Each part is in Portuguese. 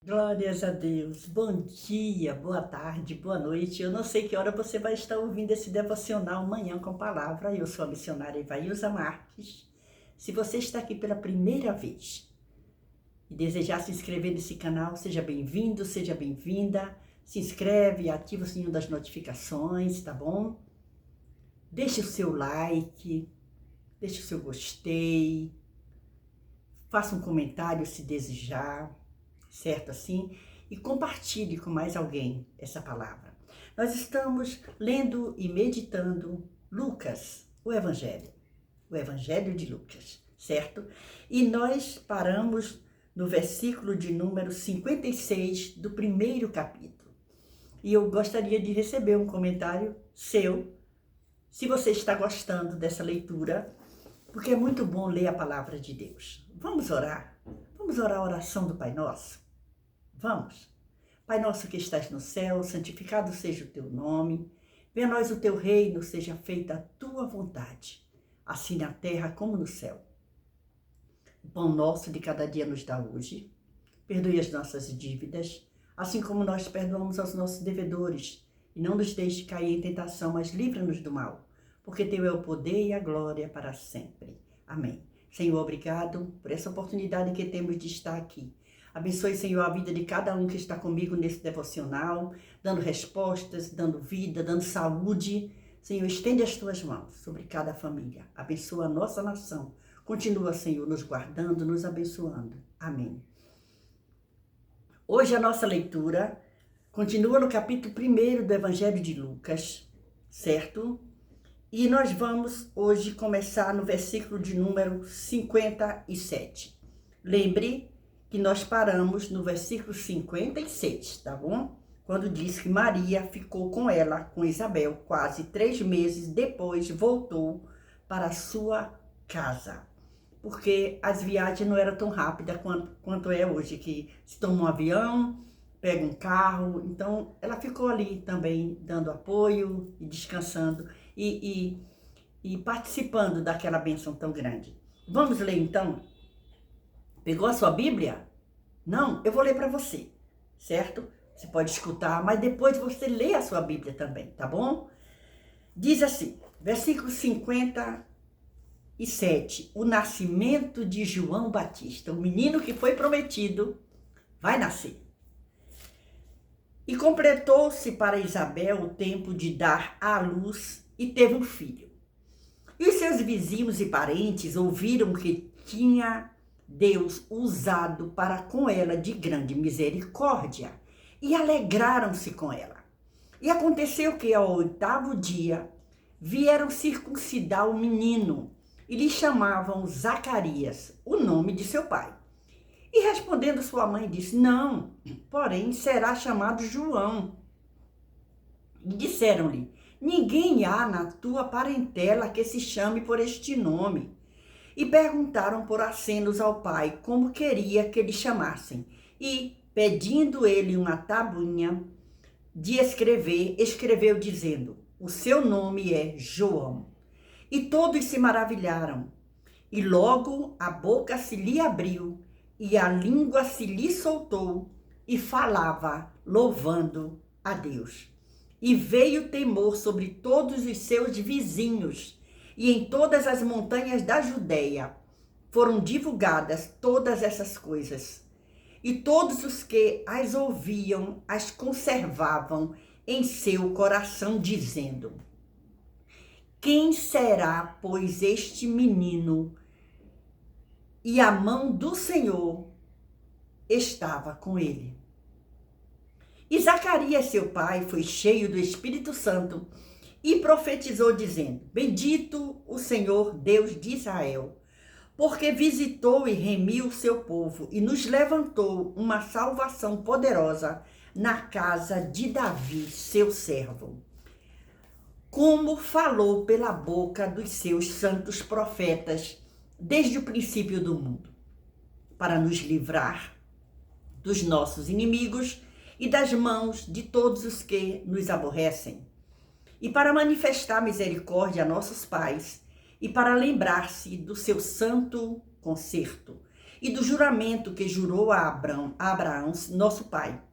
Glórias a Deus. Bom dia, boa tarde, boa noite. Eu não sei que hora você vai estar ouvindo esse devocional Manhã com Palavra. Eu sou a missionária Ivailza Marques. Se você está aqui pela primeira vez e desejar se inscrever nesse canal, seja bem-vindo, seja bem-vinda. Se inscreve, ativa o sininho das notificações, tá bom? Deixe o seu like, deixe o seu gostei, faça um comentário se desejar. Certo assim? E compartilhe com mais alguém essa palavra. Nós estamos lendo e meditando Lucas, o Evangelho de Lucas, certo? E nós paramos no versículo de número 56 do primeiro capítulo. E eu gostaria de receber um comentário seu, se você está gostando dessa leitura, porque é muito bom ler a palavra de Deus. Vamos orar? Vamos orar a oração do Pai Nosso? Vamos. Pai nosso que estás no céu, santificado seja o teu nome. Venha a nós o teu reino, seja feita a tua vontade, assim na terra como no céu. O pão nosso de cada dia nos dá hoje. Perdoe as nossas dívidas, assim como nós perdoamos aos nossos devedores. E não nos deixe cair em tentação, mas livra-nos do mal, porque teu é o poder e a glória para sempre. Amém. Senhor, obrigado por essa oportunidade que temos de estar aqui. Abençoe, Senhor, a vida de cada um que está comigo nesse devocional, dando respostas, dando vida, dando saúde. Senhor, estende as tuas mãos sobre cada família. Abençoa a nossa nação. Continua, Senhor, nos guardando, nos abençoando. Amém. Hoje a nossa leitura continua no capítulo 1 do Evangelho de Lucas, certo? E nós vamos hoje começar no versículo de número 57. Lembre que nós paramos no versículo 56, tá bom? Quando diz que Maria ficou com ela, com Isabel, quase 3 meses depois voltou para a sua casa. Porque as viagens não eram tão rápidas quanto é hoje, que se toma um avião, pega um carro. Então, ela ficou ali também dando apoio e descansando e participando daquela bênção tão grande. Vamos ler então? Pegou a sua Bíblia? Não, eu vou ler para você, certo? Você pode escutar, mas depois você lê a sua Bíblia também, tá bom? Diz assim, versículo 57, o nascimento de João Batista, o menino que foi prometido, vai nascer. E completou-se para Isabel o tempo de dar à luz e teve um filho. E os seus vizinhos e parentes ouviram que tinha Deus usado para com ela de grande misericórdia e alegraram-se com ela. E aconteceu que ao 8º dia vieram circuncidar o menino e lhe chamavam Zacarias, o nome de seu pai. E respondendo sua mãe disse, não, porém será chamado João. E disseram-lhe, ninguém há na tua parentela que se chame por este nome. E perguntaram por acenos ao pai como queria que lhe chamassem. E, pedindo ele uma tabuinha de escrever, escreveu dizendo, o seu nome é João. E todos se maravilharam. E logo a boca se lhe abriu e a língua se lhe soltou e falava, louvando a Deus. E veio temor sobre todos os seus vizinhos, e em todas as montanhas da Judeia foram divulgadas todas essas coisas. E todos os que as ouviam as conservavam em seu coração, dizendo, quem será, pois, este menino? E a mão do Senhor estava com ele. E Zacarias, seu pai, foi cheio do Espírito Santo e profetizou dizendo, bendito o Senhor Deus de Israel, porque visitou e remiu o seu povo e nos levantou uma salvação poderosa na casa de Davi, seu servo, como falou pela boca dos seus santos profetas desde o princípio do mundo, para nos livrar dos nossos inimigos e das mãos de todos os que nos aborrecem, e para manifestar misericórdia a nossos pais, e para lembrar-se do seu santo concerto, e do juramento que jurou a Abraão, nosso pai,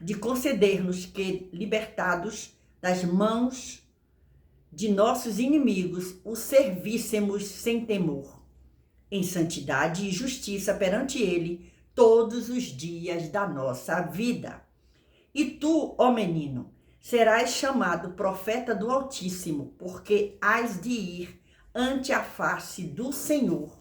de conceder-nos que, libertados das mãos de nossos inimigos, o servíssemos sem temor, em santidade e justiça perante ele, todos os dias da nossa vida. E tu, ó menino, serás chamado profeta do Altíssimo, porque hás de ir ante a face do Senhor,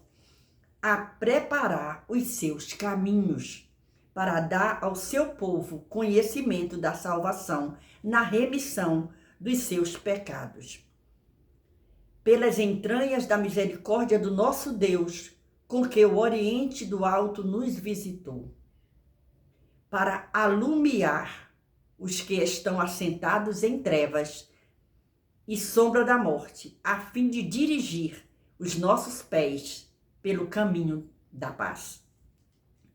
a preparar os seus caminhos, para dar ao seu povo conhecimento da salvação na remissão dos seus pecados. Pelas entranhas da misericórdia do nosso Deus, com que o Oriente do Alto nos visitou, para alumiar os que estão assentados em trevas e sombra da morte, a fim de dirigir os nossos pés pelo caminho da paz.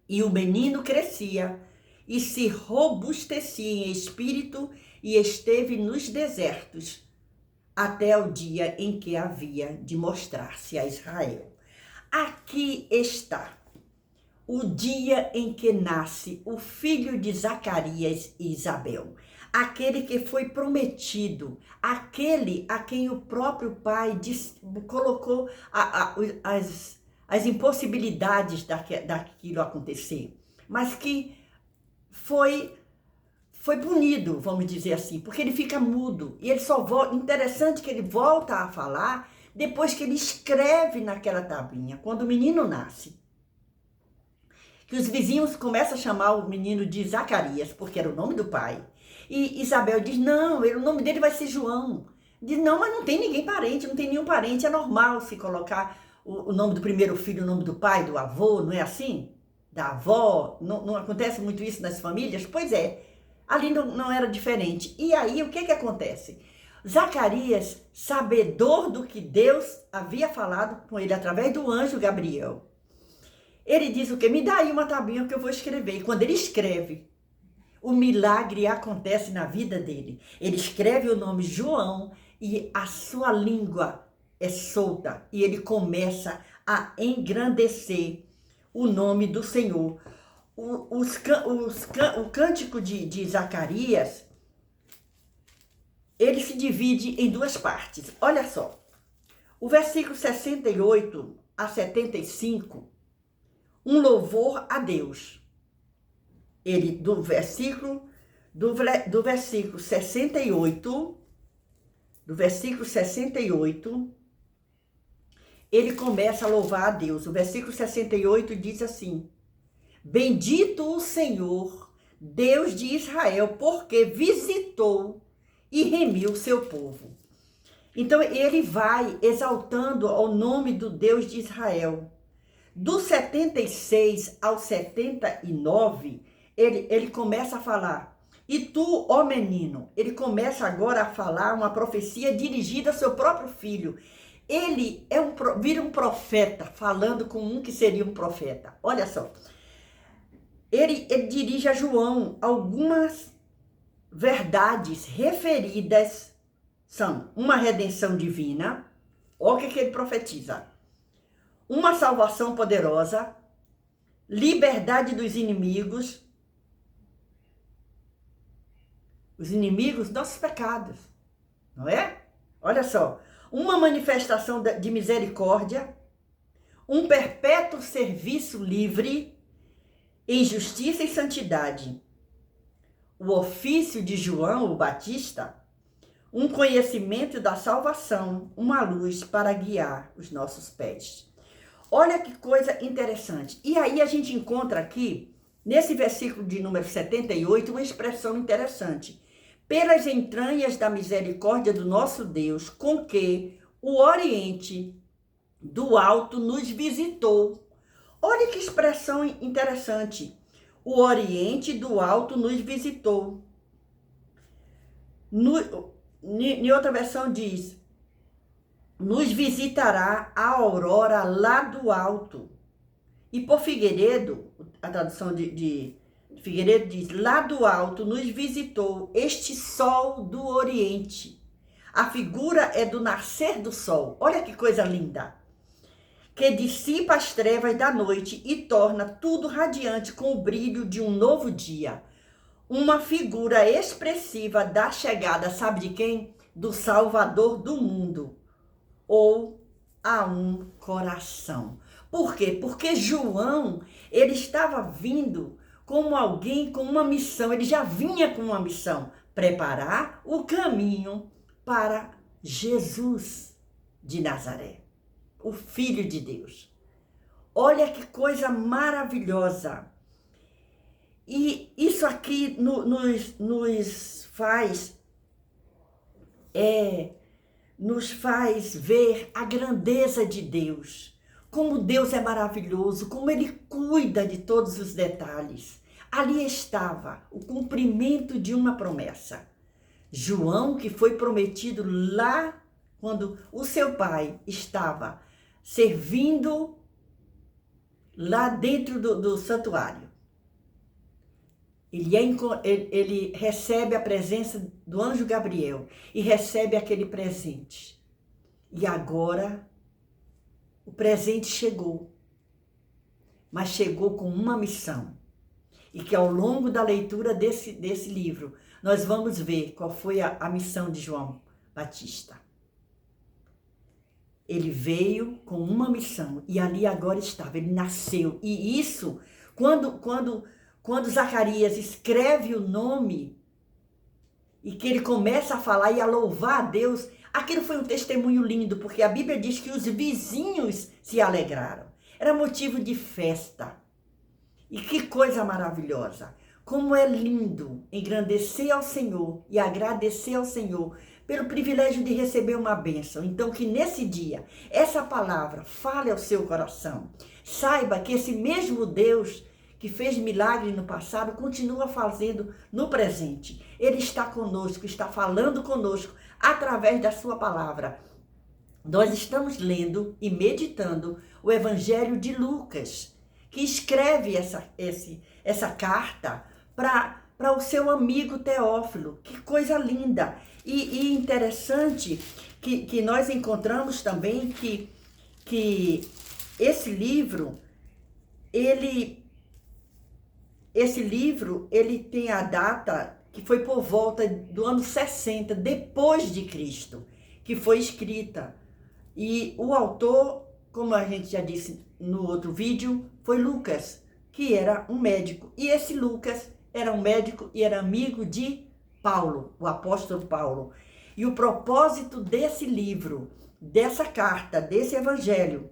E o menino crescia e se robustecia em espírito e esteve nos desertos até o dia em que havia de mostrar-se a Israel. Aqui está o dia em que nasce o filho de Zacarias e Isabel, aquele que foi prometido, aquele a quem o próprio pai colocou as impossibilidades daquilo acontecer, mas que foi punido, vamos dizer assim, porque ele fica mudo e ele só volta. Interessante que ele volta a falar depois que ele escreve naquela tabuinha, quando o menino nasce. Que os vizinhos começam a chamar o menino de Zacarias, porque era o nome do pai. E Isabel diz, não, o nome dele vai ser João. Diz, não, mas não tem ninguém parente, não tem nenhum parente, é normal se colocar o nome do primeiro filho, o nome do pai, do avô, não é assim? Da avó, não acontece muito isso nas famílias? Pois é, ali não era diferente. E aí, o que acontece? Zacarias, sabedor do que Deus havia falado com ele através do anjo Gabriel, ele diz o quê? Me dá aí uma tabuinha que eu vou escrever. E quando ele escreve, o milagre acontece na vida dele. Ele escreve o nome João e a sua língua é solta. E ele começa a engrandecer o nome do Senhor. O cântico de Zacarias, ele se divide em duas partes. Olha só, o versículo 68 a 75, um louvor a Deus. Ele, do versículo 68, ele começa a louvar a Deus. O versículo 68 diz assim: Bendito o Senhor, Deus de Israel, porque visitou e remiu seu povo. Então ele vai exaltando ao nome do Deus de Israel. Do 76 ao 79, ele começa a falar. E tu, ó menino, ele começa agora a falar uma profecia dirigida ao seu próprio filho. Ele vira um profeta, falando com um que seria um profeta. Olha só. Ele dirige a João algumas verdades referidas, são uma redenção divina. Olha o que ele profetiza. Uma salvação poderosa, liberdade dos inimigos, os inimigos, nossos pecados, não é? Olha só, uma manifestação de misericórdia, um perpétuo serviço livre, em justiça e santidade, o ofício de João o Batista, um conhecimento da salvação, uma luz para guiar os nossos pés. Olha que coisa interessante. E aí a gente encontra aqui, nesse versículo de número 78, uma expressão interessante. Pelas entranhas da misericórdia do nosso Deus, com que o Oriente do Alto nos visitou. Olha que expressão interessante. O Oriente do Alto nos visitou. Em outra versão diz, nos visitará a aurora lá do alto. E por Figueiredo, a tradução de Figueiredo diz, lá do alto nos visitou este sol do Oriente. A figura é do nascer do sol. Olha que coisa linda. que dissipa as trevas da noite e torna tudo radiante com o brilho de um novo dia. Uma figura expressiva da chegada, sabe de quem? Do Salvador do mundo, ou a um coração. Por quê? Porque João, ele estava vindo como alguém com uma missão, ele já vinha com uma missão, preparar o caminho para Jesus de Nazaré, o Filho de Deus. Olha que coisa maravilhosa. E isso aqui nos faz ver a grandeza de Deus, como Deus é maravilhoso, como Ele cuida de todos os detalhes. Ali estava o cumprimento de uma promessa. João, que foi prometido lá quando o seu pai estava servindo lá dentro do santuário. Ele recebe a presença do anjo Gabriel e recebe aquele presente. E agora o presente chegou, mas chegou com uma missão. E que ao longo da leitura desse livro, nós vamos ver qual foi a missão de João Batista. Ele veio com uma missão e ali agora estava, ele nasceu. E isso, quando Zacarias escreve o nome e que ele começa a falar e a louvar a Deus, aquilo foi um testemunho lindo, porque a Bíblia diz que os vizinhos se alegraram. Era motivo de festa. E que coisa maravilhosa. Como é lindo engrandecer ao Senhor e agradecer ao Senhor pelo privilégio de receber uma bênção. Então, que nesse dia, essa palavra fale ao seu coração. Saiba que esse mesmo Deus que fez milagres no passado, continua fazendo no presente. Ele está conosco, está falando conosco através da sua palavra. Nós estamos lendo e meditando o Evangelho de Lucas, que escreve essa carta para o seu amigo Teófilo. Que coisa linda! E interessante que nós encontramos também que esse livro, ele tem a data que foi por volta do ano 60 depois de Cristo, que foi escrita. E o autor, como a gente já disse no outro vídeo, foi Lucas, que era um médico. E esse Lucas era um médico e era amigo de Paulo, o apóstolo Paulo. E o propósito desse livro, dessa carta, desse evangelho,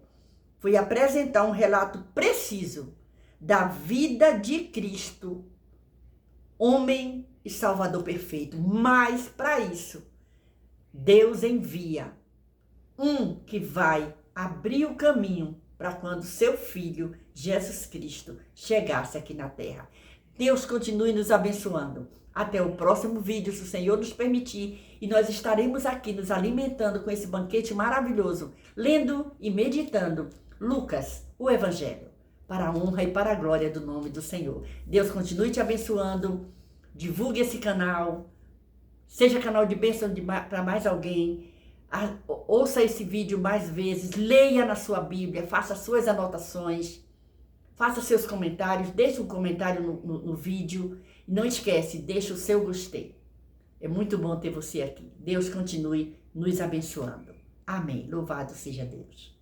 foi apresentar um relato preciso da vida de Cristo, homem e salvador perfeito. Mas, para isso, Deus envia um que vai abrir o caminho para quando seu Filho, Jesus Cristo, chegasse aqui na terra. Deus continue nos abençoando. Até o próximo vídeo, se o Senhor nos permitir, e nós estaremos aqui nos alimentando com esse banquete maravilhoso, lendo e meditando Lucas, o Evangelho, para a honra e para a glória do nome do Senhor. Deus continue te abençoando, divulgue esse canal, seja canal de bênção para mais alguém, ouça esse vídeo mais vezes, leia na sua Bíblia, faça suas anotações, faça seus comentários, deixe um comentário no vídeo, e não esquece, deixe o seu gostei. É muito bom ter você aqui. Deus continue nos abençoando. Amém. Louvado seja Deus.